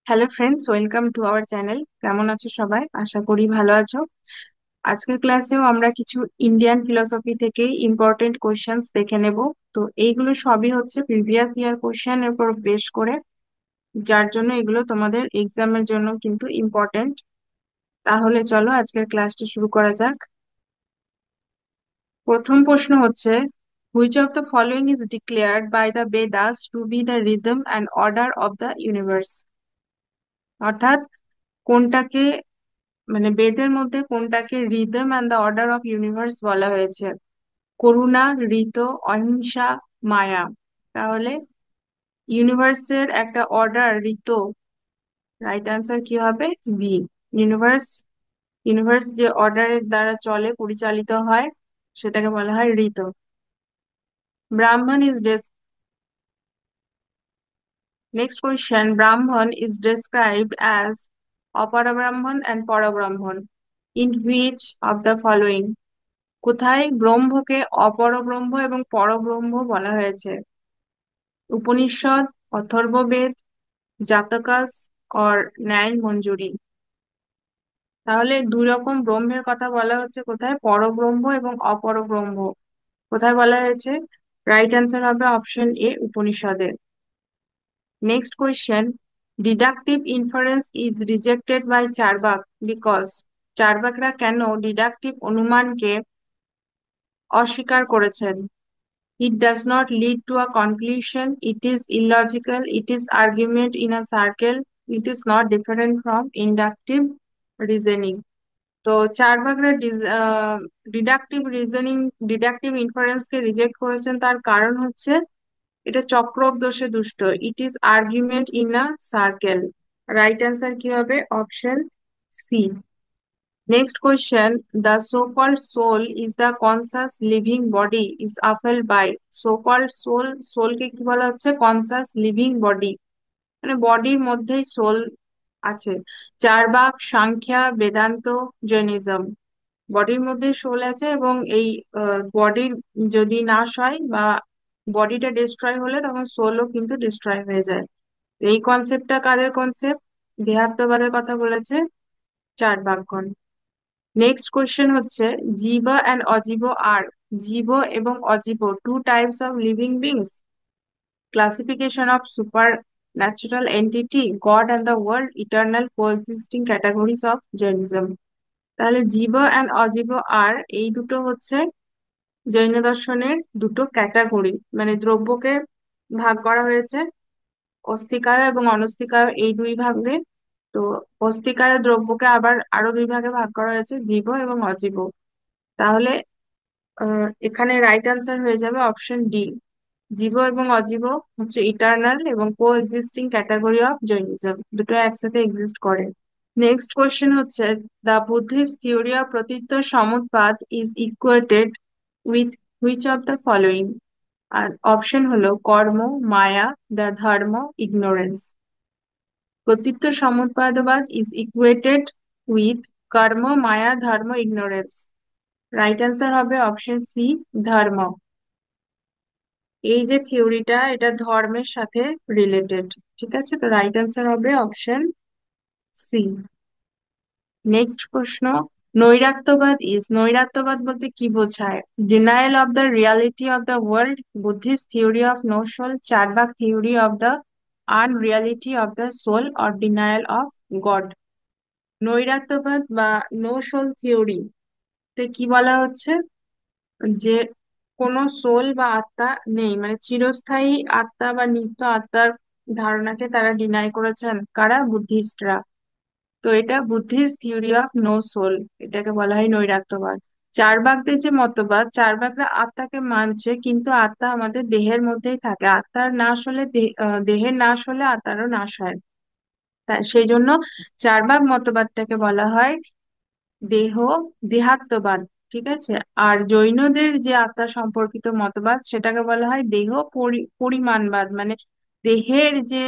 Hello friends, welcome to our channel. কেমন আছো সবাই? আশা করি ভালো আছো। আজকের ক্লাসেও আমরা কিছু ইন্ডিয়ান ফিলোসফি থেকেই ইম্পর্টেন্ট কোশ্চেন্স দেখে নেব। তো এইগুলো সবই হচ্ছে প্রিভিয়াস ইয়ার কোশ্চেন এর উপর বেস করে, যার জন্য এগুলো তোমাদের এক্সামের জন্য কিন্তু ইম্পর্টেন্ট। তাহলে চলো আজকের ক্লাসটা শুরু করা যাক। প্রথম প্রশ্ন হচ্ছে, which of the following is declared by the Vedas to be the rhythm and order of the universe? অর্থাৎ কোনটাকে, মানে বেদের মধ্যে কোনটাকে rhythm and the order of universe বলা হয়েছে? করুণা, ঋত, অহিংসা, মায়া। তাহলে ইউনিভার্সের একটা অর্ডার ঋত, রাইট অ্যান্সার কি হবে? বি। ইউনিভার্স ইউনিভার্স যে অর্ডারের দ্বারা চলে, পরিচালিত হয়, সেটাকে বলা হয় ঋত। ব্রাহ্মণ ইজ নেক্সট কোয়েশ্চেন, ব্রাহ্মণ ইজ ডেসক্রাইবড অ্যাজ অপর ব্রাহ্মণ অ্যান্ড পর ব্রাহ্মণ in which of the following? কোথায় ব্রহ্মকে অপরব্রহ্ম এবং পরব্রহ্ম বলা হয়েছে? উপনিষদ, অথর্ববেদ, জাতকাস অর ন্যায় মঞ্জুরি? তাহলে দুই রকম ব্রহ্মের কথা বলা হচ্ছে, কোথায় পরব্রহ্ম এবং অপরব্রহ্ম কোথায় বলা হয়েছে? রাইট অ্যান্সার হবে অপশন এ, উপনিষদে। Next question, deductive inference is rejected by Charvaka because? চার্বাকরা কেন ডিডাকটিভ অনুমানকে অস্বীকার করেছেন? It does not lead to a conclusion. It is illogical. It is argument in a circle. It is not different from inductive reasoning. তো চার্বাকরা deductive inference কে reject করেছেন, তার কারণ হচ্ছে এটা চক্রদোষে দুষ্ট। It is argument in a circle. Right answer কি হবে? Option C. Next question. The so-called soul is the conscious living body is upheld by? So-called soul কে কি বলা হচ্ছে? conscious living body, মানে বডির মধ্যেই সোল আছে। চারবাক, সাংখ্যা, বেদান্ত, জৈনিজম। বডির মধ্যে সোল আছে এবং এই বডির যদি নাশ হয় বা বডিটা ডিস্ট্রয় হলে তখন সোলও কিন্তু ডিস্ট্রয় হয়ে যায়। তো এই কনসেপ্টটা কাদের কনসেপ্ট? দেহাত্মবাদের কথা বলেছে চার্বাকগণ। নেক্সট কোয়েশ্চেন হচ্ছে, জীব অ্যান্ড অজীব আর? জীব এবং অজীব two types of living beings, classification of supernatural entity, God and the world, eternal coexisting categories of Jainism. তাহলে জীব অ্যান্ড অজীব আর এই দুটো হচ্ছে জৈন দর্শনের দুটো ক্যাটাগরি, মানে দ্রব্যকে ভাগ করা হয়েছে অস্থিকায় এবং অনস্তিকায়, এই দুই ভাগে। তো অস্থিকায় দ্রব্যকে আবার আরো দুই ভাগে ভাগ করা হয়েছে, জীব এবং অজীব। তাহলে এখানে রাইট অ্যান্সার হয়ে যাবে অপশন ডি। জীব এবং অজীব হচ্ছে ইটার্নাল এবং coexisting category of Jainism, দুটো একসাথে এক্সিস্ট করে। নেক্সট কোয়েশ্চেন হচ্ছে, the Buddhist theory of Pratitya Samutpada is equated with which of the following? আর অপশন হলো কর্ম, মায়া, দ্য ধর্ম, ইগনোরেন্স। প্রতীত্য সমুৎপাদবাদ is equated with karma, maya, dharma, ignorance. Right answer হবে অপশন সি, ধর্ম। এই যে থিওরিটা, এটা ধর্মের সাথে রিলেটেড। ঠিক আছে, তো রাইট অ্যান্সার হবে অপশন সি। নেক্সট প্রশ্ন, নৈরাত্যবাদ বলতে কি বোঝায়? Denial of the reality of the world, Buddhist theory of no soul, Charvaka theory of the unreality of the soul, or denial of God? নৈরাত্যবাদ বা নো সোল থিওরি তে কি বলা হচ্ছে? যে কোনো সোল বা আত্মা নেই, মানে চিরস্থায়ী আত্মা বা নিত্য আত্মার ধারণাকে তারা ডিনাই করেছেন। কারা? বুদ্ধিস্টরা। তো এটা Buddhist theory of no soul, এটাকে বলা হয় নৈরাত্যবাদ। চার্বাকদের যে মতবাদ, চার্বাকরা আত্মাকে মানছে, কিন্তু আত্মা আমাদের দেহের মধ্যেই থাকে। আত্মার নাশ হলে দেহের নাশ হলে আত্মারও নাশ হয়। তাই সেই জন্য চার্বাক মতবাদটাকে বলা হয় দেহ দেহাত্মবাদ। ঠিক আছে। আর জৈনদের যে আত্মা সম্পর্কিত মতবাদ, সেটাকে বলা হয় দেহ পরিমাণবাদ, মানে দেহের যে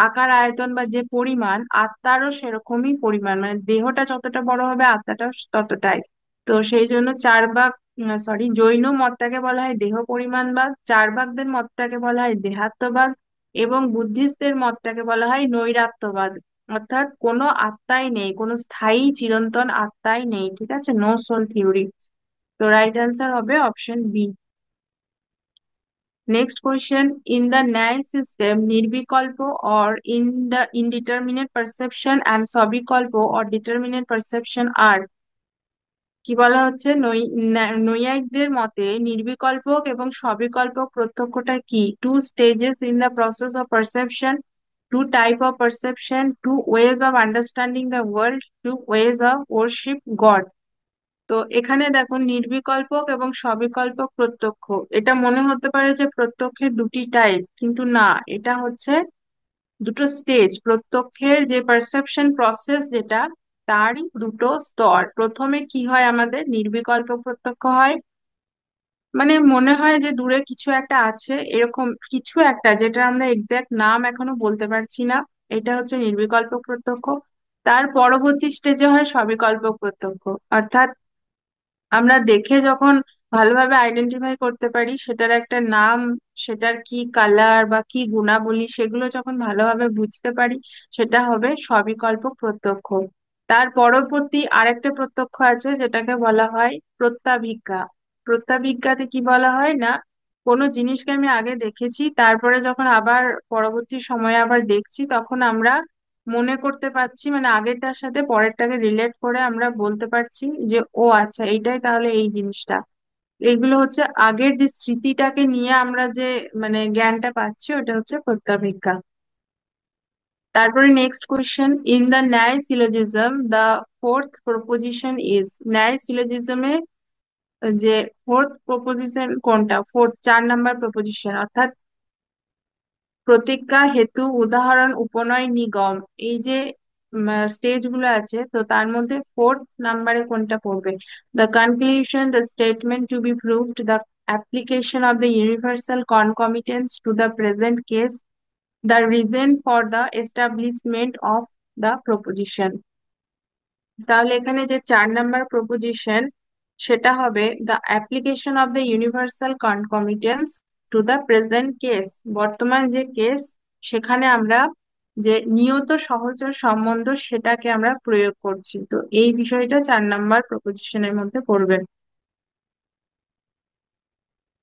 আকার আয়তন বা যে পরিমাণ, আত্মারও সেরকমই পরিমাণ, মানে দেহটা যতটা বড় হবে আত্মাটাও ততটাই। তো সেই জন্য জৈন মতটাকে বলা হয় দেহ পরিমাণবাদ, চার্বাকদের মতটাকে বলা হয় দেহাত্মবাদ, এবং বুদ্ধিস্টদের মতটাকে বলা হয় নৈরাত্যবাদ, অর্থাৎ কোনো আত্মাই নেই, কোনো স্থায়ী চিরন্তন আত্মাই নেই, ঠিক আছে, নো সোল থিওরি। তো রাইট অ্যান্সার হবে option B. Next question, in the Nyaya system nirvikalpa or in the indeterminate perception and savikalpa or determinate perception আর, কি বলা হচ্ছে, নৈয়ায়িকদের মতে নির্বিকল্পক এবং সবিকল্পক প্রত্যক্ষটা কি? Two stages in the process of perception, two type of perception, two ways of understanding the world, two ways of worship god. তো এখানে দেখো নির্বিকল্পক এবং সবিকল্পক প্রত্যক্ষ, এটা মনে হতে পারে যে প্রত্যক্ষের দুটি টাইপ, কিন্তু না, এটা হচ্ছে দুটো স্টেজ। প্রত্যক্ষের যে পারসেপশন প্রসেস যেটা, তারই দুটো স্তর। প্রথমে কি হয়, আমাদের নির্বিকল্প প্রত্যক্ষ হয়, মানে মনে হয় যে দূরে কিছু একটা আছে, এরকম কিছু একটা, যেটা আমরা এক্সাক্ট নাম এখনো বলতে পারছি না, এটা হচ্ছে নির্বিকল্প প্রত্যক্ষ। তার পরবর্তী স্টেজে হয় সবিকল্প প্রত্যক্ষ, অর্থাৎ আমরা দেখে যখন ভালোভাবে আইডেন্টিফাই করতে পারি সেটার একটা নাম, সেটার কি কালার বা কি গুণাবলী, সেগুলো যখন ভালোভাবে বুঝতে পারি, সেটা হবে সবিকল্প প্রত্যক্ষ। তার পরবর্তী আরেকটা প্রত্যক্ষ আছে যেটাকে বলা হয় প্রত্যাভিজ্ঞা। প্রত্যাভিজ্ঞাতে কি বলা হয় না, কোনো জিনিসকে আমি আগে দেখেছি, তারপরে যখন আবার পরবর্তী সময়ে আবার দেখছি, তখন আমরা মনে করতে পারছি, মানে আগেরটার সাথে পরেরটাকে রিলেট করে আমরা বলতে পারছি যে ও আচ্ছা এইটাই তাহলে এই জিনিসটা। এইগুলো হচ্ছে আগের যে স্মৃতিটাকে নিয়ে আমরা যে মানে জ্ঞানটা পাচ্ছি, ওটা হচ্ছে প্রত্যাভিজ্ঞা। তারপরে নেক্সট কোয়েশ্চেন, ইন দ্য ন্যায় syllogism the fourth proposition is, ন্যায় সিলোজিজমে যে ফোর্থ প্রপোজিশন কোনটা, ফোর্থ 4 নাম্বার প্রপোজিশন, অর্থাৎ প্রতিজ্ঞা, হেতু, উদাহরণ, উপনয়, নিগম, এই যে স্টেজ গুলো আছে, তো তার মধ্যে ফোর্থ নাম্বারে কোনটা পড়বে? The conclusion, the statement to be proved, the application of the universal concomitance to the present case, the reason for the establishment of the proposition. তাহলে এখানে যে 4 নাম্বার প্রপোজিশন, সেটা হবে the application of the universal concomitance to the present case, বর্তমান যে case সেখানে আমরা যে নিয়ত সহচর সম্বন্ধ সেটাকে আমরা প্রয়োগ করছি, তো এই বিষয়টা 4 নাম্বার প্রপোজিশনের মধ্যে পড়বে,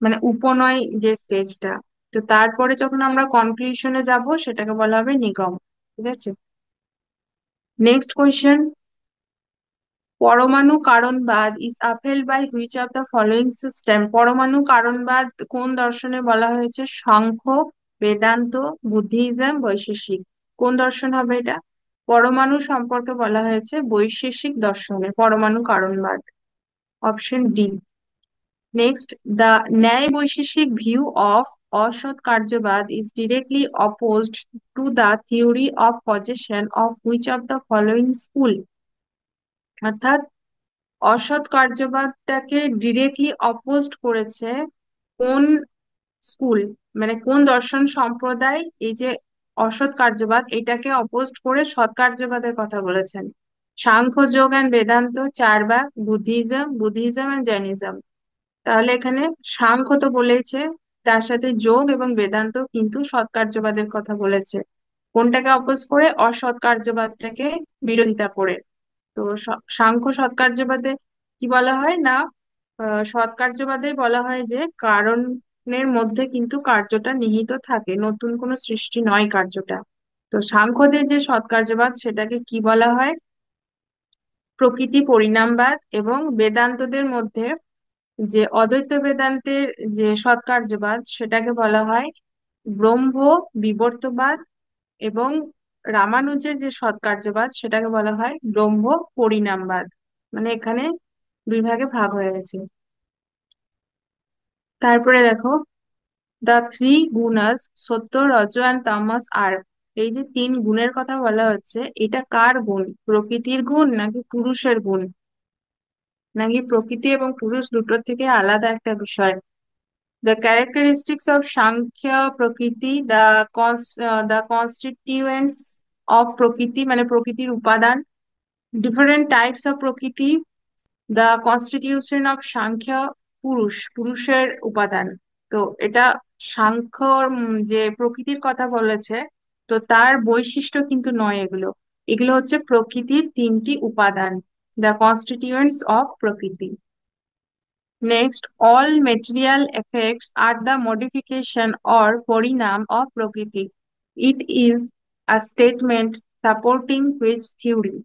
মানে উপনয় যে স্টেজটা। তো তারপরে যখন আমরা কনক্লুশনে যাব, সেটাকে বলা হবে নিগম, ঠিক আছে। নেক্সট কোয়েশ্চেন, পরমাণু কারণবাদ is upheld by which of the following system? পরমাণু কারণবাদ কোন দর্শনে বলা হয়েছে? সাংখ্য, বেদান্ত, বুদ্ধিজম, বৈশেষিক। কোন দর্শন হবে এটা? পরমাণু সম্পর্কে বলা হয়েছে বৈশেষিক দর্শনে পরমাণু কারণবাদ, option D. Next, the Nyaya Vaisheshika view of asat karyavada is directly opposed to the theory of possession of which of the following school, অর্থাৎ অসৎ কার্যবাদটাকে ডিরেক্টলি অপোজড করেছে কোন স্কুল, মানে কোন দর্শন সম্প্রদায় এই যে অসৎ কার্যবাদ এটাকে অপোজড করে সৎ কার্যবাদের কথা বলেছেন? সাংখ্য, যোগ and Vedanta, Charvaka, Buddhism, Buddhism and Jainism. তাহলে এখানে সাংখ্য তো বলেছে, তার সাথে যোগ এবং বেদান্ত কিন্তু সৎ কার্যবাদের কথা বলেছে, কোনটাকে অপোজ করে? অসৎ কার্যবাদটাকে বিরোধিতা করে। তো সাংখ্য সৎকার্যবাদে কি বলা হয় না, সৎকার্যবাদে বলা হয় যে কারণের মধ্যে কিন্তু কার্যটা নিহিত থাকে, নতুন কোনো সৃষ্টি নয় কার্যটা। তো সাংখ্যদের যে সৎকার্যবাদ সেটাকে কি বলা হয়? প্রকৃতি পরিণামবাদ। এবং বেদান্তদের মধ্যে যে অদ্বৈত বেদান্তের যে সৎকার্যবাদ সেটাকে বলা হয় ব্রহ্ম বিবর্তবাদ। এবং রামানুজের যে সৎকার্যবাদ সেটাকে বলা হয় ব্রহ্ম পরিণামবাদ। মানে এখানে দুই ভাগে ভাগ হয়ে গেছে। তারপরে দেখো, দ্য থ্রি গুণাস সত্য, রজ অ্যান্ড তামাস আর, এই যে 3 গুণের কথা বলা হচ্ছে, এটা কার গুণ? প্রকৃতির গুণ নাকি পুরুষের গুণ, নাকি প্রকৃতি এবং পুরুষ দুটোর থেকে আলাদা একটা বিষয়? দ্য ক্যারেক্টারিস্টিক্স অফ সাংখ্য প্রকৃতি, দ্য কনস্টিটিউয়েন্টস অফ প্রকৃতি, মানে প্রকৃতির উপাদান, ডিফারেন্ট টাইপস অফ প্রকৃতি, দ্য কনস্টিটিউশন অফ সাংখ্য পুরুষ, পুরুষের উপাদান। তো এটা সাংখ্যর যে প্রকৃতির কথা বলেছে, তো তার বৈশিষ্ট্য কিন্তু নয় এগুলো। এগুলো হচ্ছে প্রকৃতির তিনটি উপাদান, দ্য কনস্টিটিউয়েন্টস অফ প্রকৃতি। Next, all material effects are the modification or পরিণাম অফ প্রকৃতি। It is a statement supporting which theory.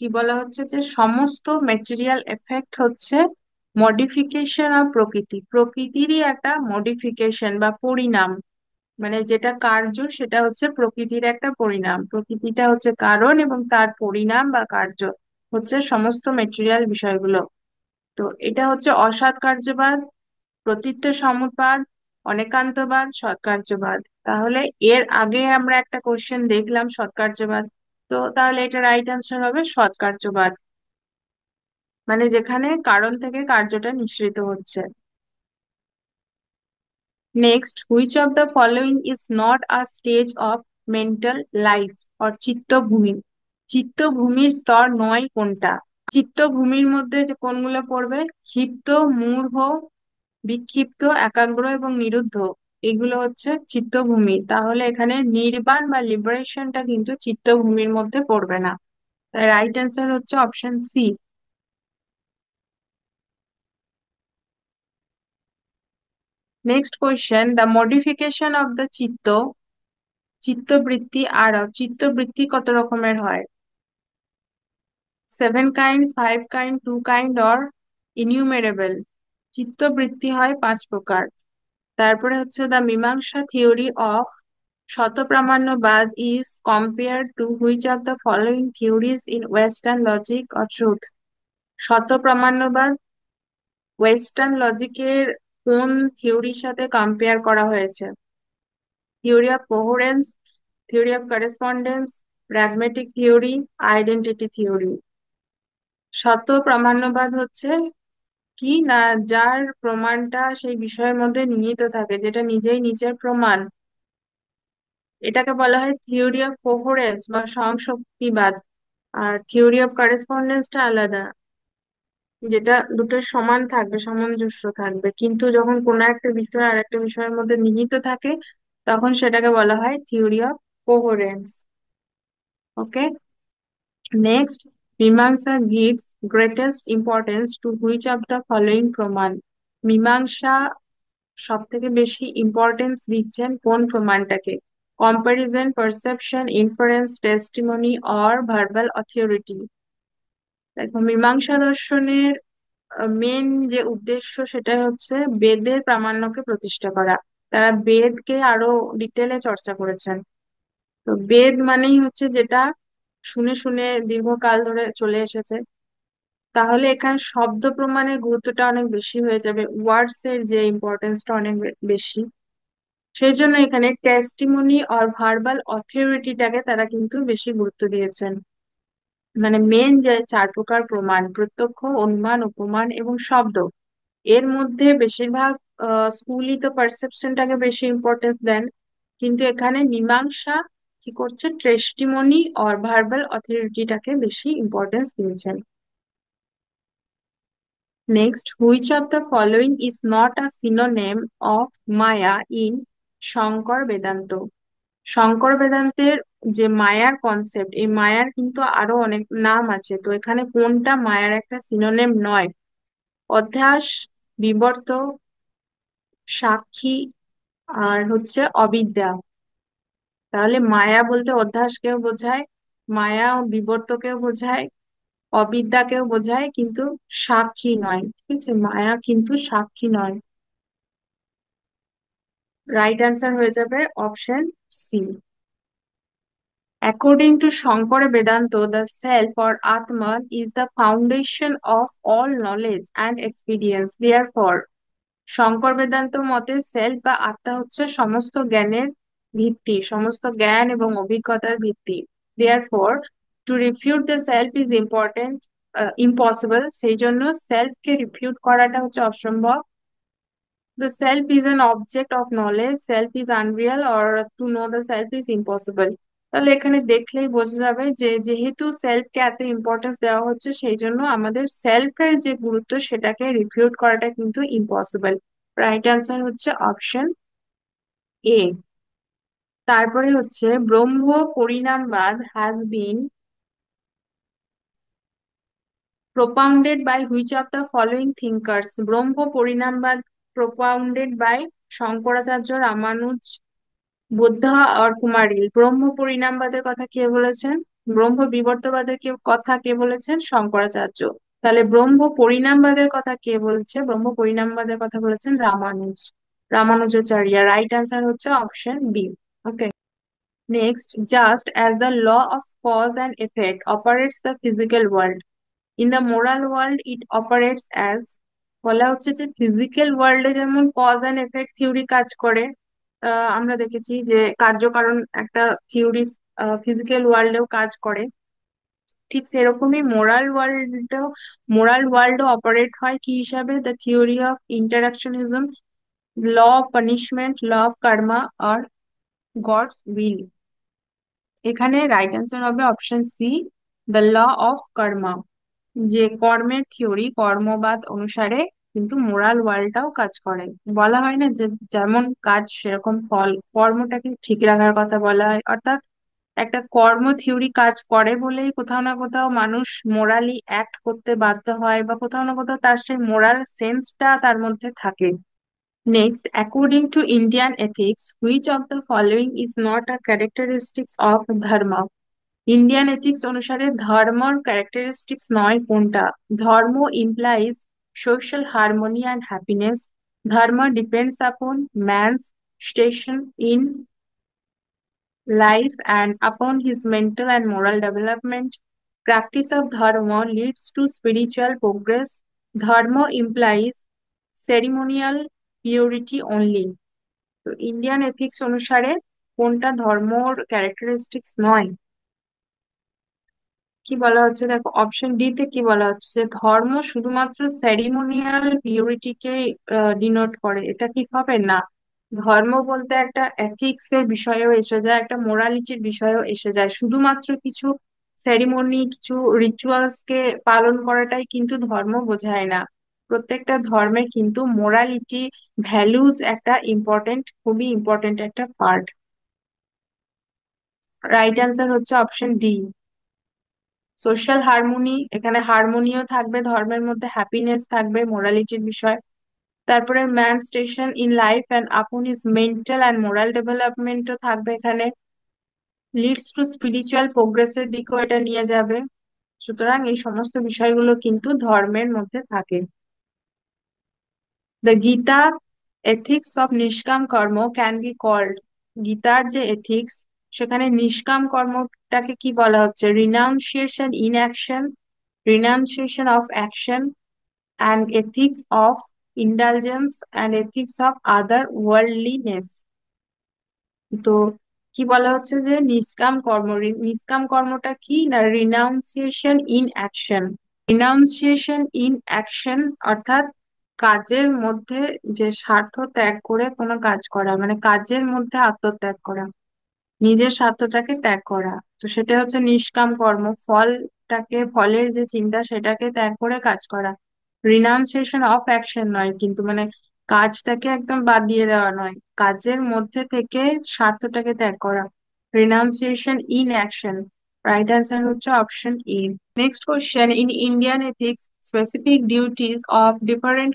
কি বলা হচ্ছে যে সমস্ত ম্যাটেরিয়াল এফেক্ট হচ্ছে মডিফিকেশন অফ প্রকৃতি, প্রকৃতিরই একটা মডিফিকেশন বা পরিণাম। মানে যেটা কার্য সেটা হচ্ছে প্রকৃতির একটা পরিণাম, প্রকৃতিটা হচ্ছে কারণ এবং তার পরিণাম বা কার্য হচ্ছে সমস্ত মেটেরিয়াল বিষয়গুলো। তো এটা হচ্ছে অসৎ কার্যবাদ, প্রতীত্য সমুৎপাদ, অনেকান্তবাদ, সৎকার্যবাদ। তাহলে এর আগে আমরা একটা কোশ্চেন দেখলাম সৎকার্যবাদ, তো তাহলে এটা রাইট অ্যান্সার হবে সৎকার্যবাদ, মানে যেখানে কারণ থেকে কার্যটা নিঃসৃত হচ্ছে। Next, which of the following is not a stage of mental life or chittabhumi. চিত্তভূমির স্তর নয় কোনটা? চিত্তভূমির মধ্যে যে কোনগুলো পড়বে? ক্ষিপ্ত, মূঢ়, বিক্ষিপ্ত, একাগ্র এবং নিরুদ্ধ, এগুলো হচ্ছে চিত্তভূমি। তাহলে এখানে নির্বাণ বা লিবারেশনটা কিন্তু চিত্তভূমির মধ্যে পড়বে না। রাইট অ্যান্সার হচ্ছে option C. Next question, the modification of the chittavritti আর চিত্তবৃত্তি কত রকমের হয়? 7 kinds, 5 kind, 2 kind or innumerable? চিত্তবৃত্তি হয় 5 প্রকার। তারপরে হচ্ছে the Mimamsa theory of Swatahpramanyavada is compare to which of the following theories in western logic or truth. শতপ্রামাণ্যবাদ ওয়েস্টার্ন লজিকের কোন থিওরির সাথে কম্পেয়ার করা হয়েছে? Theory of coherence, theory of correspondence, pragmatic theory, identity theory. শতপ্রামাণ্যবাদ হচ্ছে কি না, যার প্রমাণটা সেই বিষয়ের মধ্যে নিহিত থাকে, যেটা নিজেই নিজের প্রমাণ, এটাকে বলা হয় থিওরি অফ কোহেরেন্স বা সংশক্তিবাদ। আর থিওরি অফ করেসপন্ডেন্সটা আলাদা, যেটা দুটো সমান থাকবে, সামঞ্জস্য থাকবে, কিন্তু যখন কোনো একটা বিষয় আর একটা বিষয়ের মধ্যে নিহিত থাকে তখন সেটাকে বলা হয় theory of coherence. Okay. Next, Mimamsa gives greatest importance to which of the following pramana. মীমাংসা সব থেকে বেশি ইম্পর্টেন্স দিচ্ছেন কোন প্রমাণটাকে? Comparison, perception, inference, testimony or verbal authority. দেখো, মীমাংসা দর্শনের মেন যে উদ্দেশ্য সেটা হচ্ছে বেদের প্রামাণ্যকে প্রতিষ্ঠা করা। তারা বেদকে আরো ডিটেলে চর্চা করেছেন। তো বেদ মানেই হচ্ছে যেটা শুনে শুনে দীর্ঘকাল ধরে চলে এসেছে। তাহলে এখানে শব্দ প্রমাণের গুরুত্বটা অনেক বেশি হয়ে যাবে, ওয়ার্ডস এর যে ইম্পর্টেন্সটা অনেক বেশি। সেই জন্য এখানে টেস্টিমনি আর ভার্বাল অথরিটিটাকে তারা কিন্তু বেশি গুরুত্ব দিয়েছেন। মানে মেন যে 4 প্রকার প্রমাণ, প্রত্যক্ষ, অনুমান, উপমান এবং শব্দ, এর মধ্যে বেশিরভাগ স্কুলই তো পারসেপশনটাকে বেশি ইম্পর্টেন্স দেন, কিন্তু এখানে মীমাংসা কি করছে, টেস্টিমনি আর ভার্বাল অথরিটিটাকে বেশি ইম্পর্টেন্স দিয়েছেন। Next, which of the following is not a synonym of maya in Shankara Vedanta. Shankara বেদান্তের যে মায়ার কনসেপ্ট, এই মায়ার কিন্তু আরো অনেক নাম আছে, তো এখানে কোনটা মায়ার একটা সিনোনেম নয়? অধ্যাস, বিবর্ত, সাক্ষী আর হচ্ছে অবিদ্যা। তাহলে মায়া বলতে অধ্যাসকেও বোঝায়, মায়া ও বিবর্তকেও বোঝায়, অবিদ্যাকেও বোঝায়, কিন্তু সাক্ষী নয়। ঠিক আছে, মায়া কিন্তু সাক্ষী নয়। রাইট অ্যান্সার হয়ে যাবে option C. According to Shankara Vedanta, the self or Atman is the foundation of all knowledge and experience. Therefore, Shankar Vedanta মতে সেলফ বা আত্মা হচ্ছে সমস্ত জ্ঞানের ভিত্তি, সমস্ত জ্ঞান এবং অভিজ্ঞতার ভিত্তি। Therefore, to refute the self is impossible. সেই জন্য সেলফকে রিফিউট করাটা হচ্ছে অসম্ভব। The self is an object of knowledge, self is unreal, or to know the self is impossible. তাহলে এখানে দেখলেই বোঝা যাবে যে যেহেতু সেলফকে এত ইম্পর্টেন্স দেওয়া হচ্ছে, সেই জন্য আমাদের সেলফের যে গুরুত্ব সেটাকে রিফিউট করাটা কিন্তু ইম্পসিবল। রাইট অ্যান্সার হচ্ছে অপশন এ। তারপরে হচ্ছে Brahma parinamavada has been propounded by which of the following thinkers? Brahma পরিণামবাদ propounded by Shankaracharya, Ramanuj, Buddha আর কুমারিল। ব্রহ্ম পরিণামবাদের কথা কে বলেছেন? ব্রহ্ম বিবর্তবাদের কথা কে বলেছেন? শঙ্করাচার্য। তাহলে ব্রহ্ম পরিণামবাদের কথা কে বলছে? ব্রহ্ম পরিণামবাদের কথা বলেছেন রামানুজ, রামানুজাচার্য। রাইট অ্যান্সার হচ্ছে option B. Okay, next, just as the law of cause and effect operates the physical world, in the moral world it operates as. বলা হচ্ছে যে ফিজিক্যাল ওয়ার্ল্ডে যেমন কজ অ্যান্ড এফেক্ট থিওরি কাজ করে, আমরা দেখেছি যে কার্যকারণ একটা থিওরি ফিজিক্যাল ওয়ার্ল্ডেও কাজ করে, ঠিক সেরকমই মোরাল ওয়ার্ল্ডও অপারেট হয় কি হিসাবে? The theory of interactionism, law of punishment, law of karma আর গডস উইল। এখানে রাইট অ্যান্সার হবে option C, the law of karma. যে কর্মের থিওরি, কর্মবাদ অনুসারে কিন্তু মোরাল ওয়ার্ল্ডটাও কাজ করে। বলা হয় না যে যেমন কাজ সেরকম ফল, কর্মটাকে ঠিক রাখার কথা বলা হয়। অর্থাৎ একটা কর্ম থিওরি কাজ করে বলেই কোথাও না কোথাও মানুষ মোরালি অ্যাক্ট করতে বাধ্য হয়, বা কোথাও না কোথাও তার সেই মোরাল সেন্সটা তার মধ্যে থাকে। Next, according to Indian ethics which of the following is not a characteristics of dharma? Indian ethics অনুসারে ধর্মর ক্যারেক্টারিস্টিক্স নয় কোনটা? Dharma implies social harmony and happiness, dharma depends upon man's station in life and upon his mental and moral development. Practice of dharma leads to spiritual progress. Dharma implies ceremonial purity only. তো Indian ethics অনুসারে কোনটা ধর্মর characteristics নয়? কি বলা হচ্ছে দেখো, option D তে কি বলা হচ্ছে যে ধর্ম শুধুমাত্র সেরিমোনিয়াল পিউরিটিকে ডিনোট করে। এটা ঠিক হবে না। ধর্ম বলতে একটা এথিক্স এর বিষয়েও এসে যায়, একটা মোরালিটির বিষয়েও এসে যায়। শুধুমাত্র কিছু সেরিমনি, কিছু রিচুয়ালস কে পালন করাটাই কিন্তু ধর্ম বোঝায় না। প্রত্যেকটা ধর্মের কিন্তু মোরালিটি, ভ্যালুজ একটা ইম্পর্টেন্ট, খুবই ইম্পর্টেন্ট একটা পার্ট। রাইট অ্যান্সার হচ্ছে অপশন ডি, সোশ্যাল হারমোনি। এখানে হারমোনিও থাকবে ধর্মের মধ্যে, হ্যাপিনেস থাকবে, মোরালিটির বিষয়। তারপরে man station in life and upon his mental and moral ডেভেলপমেন্টও থাকবে এখানে। লিডস টু স্পিরিচুয়াল প্রোগ্রেসের দিকেও এটা নিয়ে যাবে। সুতরাং এই সমস্ত বিষয়গুলো কিন্তু ধর্মের মধ্যে থাকে। দ্য গীতা এথিক্স অফ নিষ্কাম কর্ম ক্যান বি কল্ড। গীতার যে এথিক্স, সেখানে নিষ্কাম কর্মটাকে কি বলা হচ্ছে? Renunciation in action, renunciation of action, and ethics of indulgence, and ethics of other worldliness. তো কি বলা হচ্ছে যে নিষ্কাম কর্ম, নিষ্কাম কর্মটা কি না? Renunciation in action. Renunciation in action অর্থাৎ কাজের মধ্যে যে স্বার্থ ত্যাগ করে কোনো কাজ করা, মানে কাজের মধ্যে আত্মত্যাগ করা, নিজের স্বার্থটাকে ত্যাগ করা। তো সেটা হচ্ছে নিষ্কাম কর্ম। ফলটাকে, ফলের যে চিন্তা সেটাকে ত্যাগ করে কাজ করা। রিনাউন্সিয়েশন অফ অ্যাকশন নয় কিন্তু, মানে কাজটাকে একদম বাদ দিয়ে দেওয়া নয়, কাজের মধ্যে থেকে স্বার্থটাকে ত্যাগ করা। Renunciation in action. Right answer হচ্ছে option A. Next question, in Indian ethics specific duties of different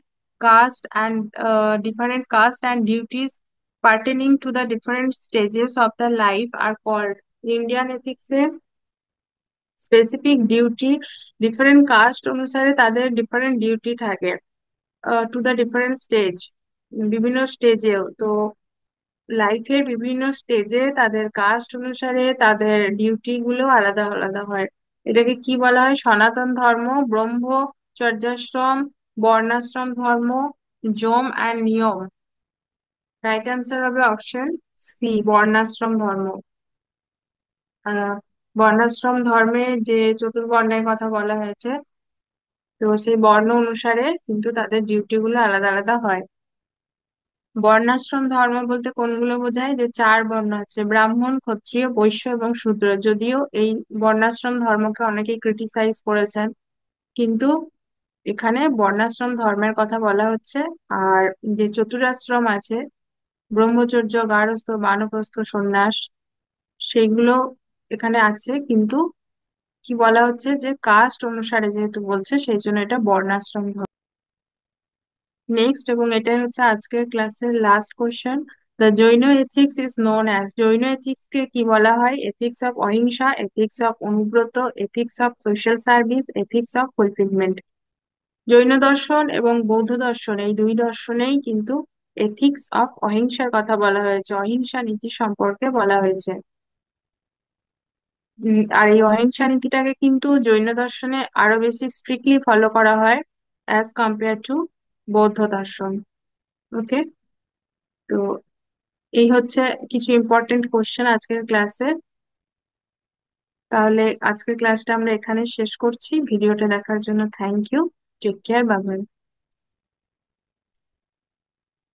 caste and duties pertaining to the different stages of the life are called. Indian এথিক্সে স্পেসিফিক ডিউটি, ডিফারেন্ট কাস্ট অনুসারে তাদের different duty থাকে, to the different stage, বিভিন্ন স্টেজেও। তো লাইফের বিভিন্ন স্টেজে তাদের কাস্ট অনুসারে তাদের ডিউটি গুলো আলাদা আলাদা হয়। এটাকে কি বলা হয়? সনাতন ধর্ম, ব্রহ্মচর্যাশ্রম, বর্ণাশ্রম ধর্ম, যম অ্যান্ড নিয়ম। রাইট অ্যান্সার হবে অপশন সি, বর্ণাশ্রম ধর্ম। আহ বর্ণাশ্রম ধর্মে যে চতুর্বর্ণের কথা বলা হয়েছে, তো সেই বর্ণ অনুসারে কিন্তু তাদের ডিউটি গুলো আলাদা আলাদা হয়। বর্ণাশ্রম ধর্ম বলতে কোনগুলো বোঝায়? যে চার বর্ণ আছে, ব্রাহ্মণ, ক্ষত্রিয়, বৈশ্য এবং শূদ্র। যদিও এই বর্ণাশ্রম ধর্মকে অনেকেই ক্রিটিসাইজ করেছেন, কিন্তু এখানে বর্ণাশ্রম ধর্মের কথা বলা হচ্ছে। আর যে চতুরাশ্রম আছে, ব্রহ্মচর্য, গার্হস্থ্য, বানপ্রস্থ, সন্ন্যাস, সেগুলো এখানে আছে, কিন্তু কি বলা হচ্ছে যে কাস্ট অনুসারে যেহেতু বলছে সেই জন্য এটা বর্ণাশ্রম হবে। নেক্সট, এবং এটাই হচ্ছে আজকের ক্লাসের last question. The Jain ethics is known as, Jain ethics কে কি বলা হয়? Ethics of ahimsa, ethics of anuvrata, ethics of social service, ethics of fulfilment. Jain দর্শন এবং বৌদ্ধ দর্শন এই দুই দর্শনেই কিন্তু এথিক্স অফ অহিংসার কথা বলা হয়েছে, অহিংসা নীতি সম্পর্কে বলা হয়েছে। আর এই অহিংসা নীতিটাকে কিন্তু জৈন দর্শনে আরো বেশি স্ট্রিক্টলি ফলো করা হয় অ্যাজ কম্পেয়ার টু বৌদ্ধ দর্শন। ওকে, তো এই হচ্ছে কিছু ইম্পর্টেন্ট কোশ্চেন আজকের ক্লাসে। তাহলে আজকের ক্লাসটা আমরা এখানে শেষ করছি। ভিডিওটা দেখার জন্য thank you. Take care, bye by.